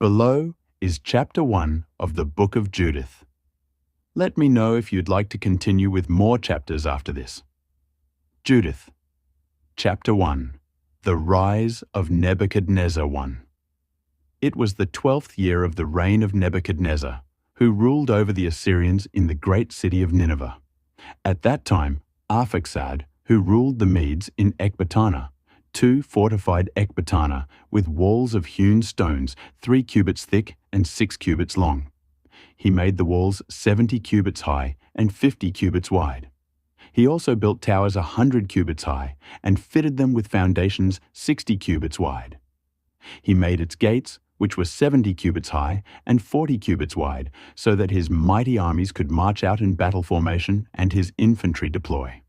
Below is Chapter 1 of the Book of Judith. Let me know if you'd like to continue with more chapters after this. Judith, Chapter 1, The Rise of Nebuchadnezzar I. It was the 12th year of the reign of Nebuchadnezzar, who ruled over the Assyrians in the great city of Nineveh. At that time, Arphaxad, who ruled the Medes in Ecbatana, 2 fortified Ecbatana with walls of hewn stones 3 cubits thick and 6 cubits long. He made the walls 70 cubits high and 50 cubits wide. He also built towers 100 cubits high and fitted them with foundations 60 cubits wide. He made its gates, which were 70 cubits high and 40 cubits wide, so that his mighty armies could march out in battle formation and his infantry deploy.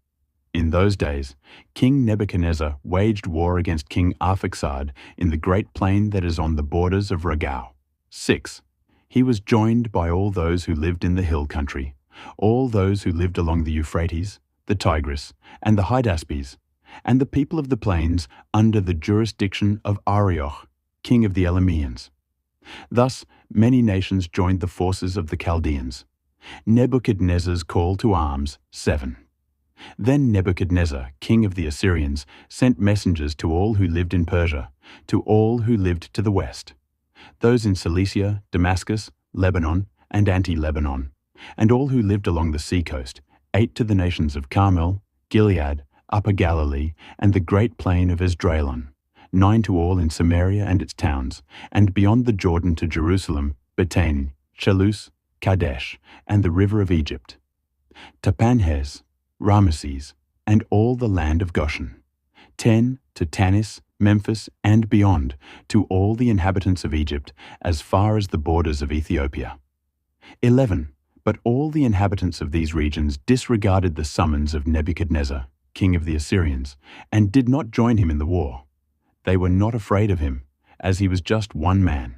In those days, King Nebuchadnezzar waged war against King Arphaxad in the great plain that is on the borders of Ragau. 6. He was joined by all those who lived in the hill country, all those who lived along the Euphrates, the Tigris, and the Hydaspes, and the people of the plains under the jurisdiction of Arioch, king of the Elameans. Thus, many nations joined the forces of the Chaldeans. Nebuchadnezzar's call to arms. 7. Then Nebuchadnezzar, king of the Assyrians, sent messengers to all who lived in Persia, to all who lived to the west, those in Cilicia, Damascus, Lebanon, and Anti-Lebanon, and all who lived along the seacoast, 8 to the nations of Carmel, Gilead, Upper Galilee, and the great plain of Esdraelon, 9 to all in Samaria and its towns, and beyond the Jordan to Jerusalem, Bethany, Chalus, Kadesh, and the river of Egypt, Tapanhes, Rameses, and all the land of Goshen, 10 to Tanis, Memphis, and beyond, to all the inhabitants of Egypt, as far as the borders of Ethiopia. 11. But all the inhabitants of these regions disregarded the summons of Nebuchadnezzar, king of the Assyrians, and did not join him in the war. They were not afraid of him, as he was just one man.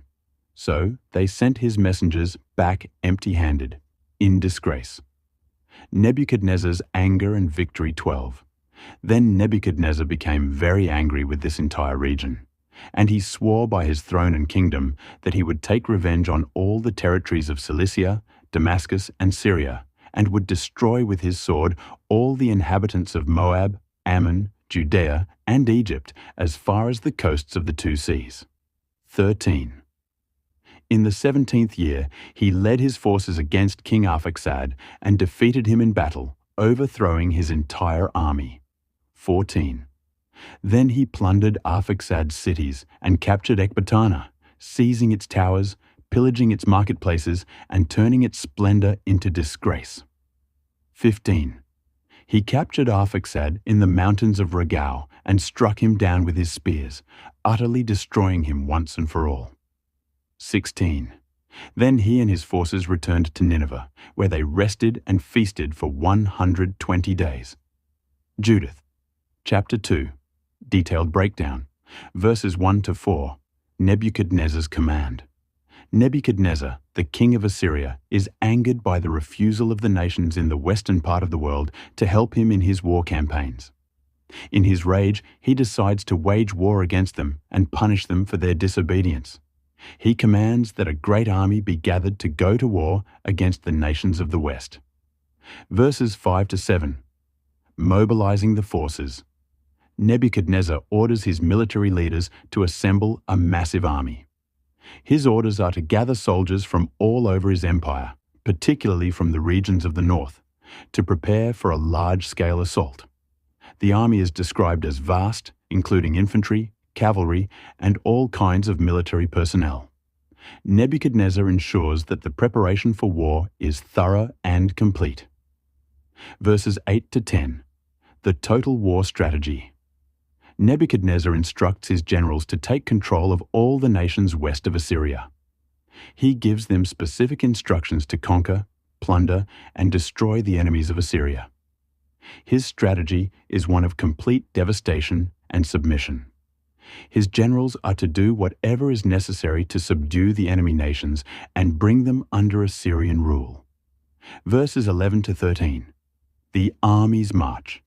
So they sent his messengers back empty-handed, in disgrace. Nebuchadnezzar's anger and victory. 12. Then Nebuchadnezzar became very angry with this entire region, and he swore by his throne and kingdom that he would take revenge on all the territories of Cilicia, Damascus, and Syria, and would destroy with his sword all the inhabitants of Moab, Ammon, Judea, and Egypt, as far as the coasts of the 2 seas. 13. In the 17th year, he led his forces against King Arphaxad and defeated him in battle, overthrowing his entire army. 14. Then he plundered Arphaxad's cities and captured Ecbatana, seizing its towers, pillaging its marketplaces, and turning its splendor into disgrace. 15. He captured Arphaxad in the mountains of Ragau and struck him down with his spears, utterly destroying him once and for all. 16. Then he and his forces returned to Nineveh, where they rested and feasted for 120 days. Judith, Chapter 2, Detailed Breakdown, verses 1 to 4, Nebuchadnezzar's command. Nebuchadnezzar, the king of Assyria, is angered by the refusal of the nations in the western part of the world to help him in his war campaigns. In his rage, he decides to wage war against them and punish them for their disobedience. He commands that a great army be gathered to go to war against the nations of the west. Verses 5 to 7. Mobilizing the forces. Nebuchadnezzar orders his military leaders to assemble a massive army. His orders are to gather soldiers from all over his empire, particularly from the regions of the north, to prepare for a large-scale assault. The army is described as vast, including infantry, cavalry, and all kinds of military personnel. Nebuchadnezzar ensures that the preparation for war is thorough and complete. Verses 8 to 10. The total war strategy. Nebuchadnezzar instructs his generals to take control of all the nations west of Assyria. He gives them specific instructions to conquer, plunder, and destroy the enemies of Assyria. His strategy is one of complete devastation and submission. His generals are to do whatever is necessary to subdue the enemy nations and bring them under Assyrian rule. Verses 11 to 13. The army's march.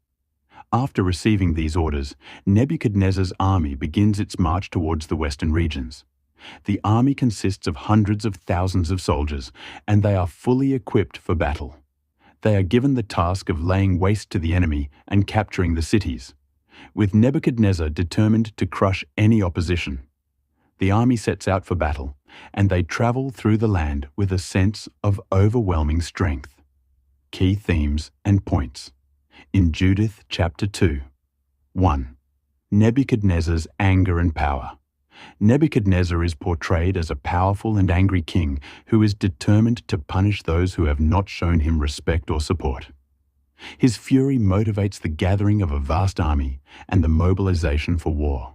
After receiving these orders, Nebuchadnezzar's army begins its march towards the western regions. The army consists of hundreds of thousands of soldiers, and they are fully equipped for battle. They are given the task of laying waste to the enemy and capturing the cities, with Nebuchadnezzar determined to crush any opposition. The army sets out for battle, and they travel through the land with a sense of overwhelming strength. Key themes and points. In Judith chapter 2. 1. Nebuchadnezzar's anger and power. Nebuchadnezzar is portrayed as a powerful and angry king who is determined to punish those who have not shown him respect or support. His fury motivates the gathering of a vast army and the mobilization for war.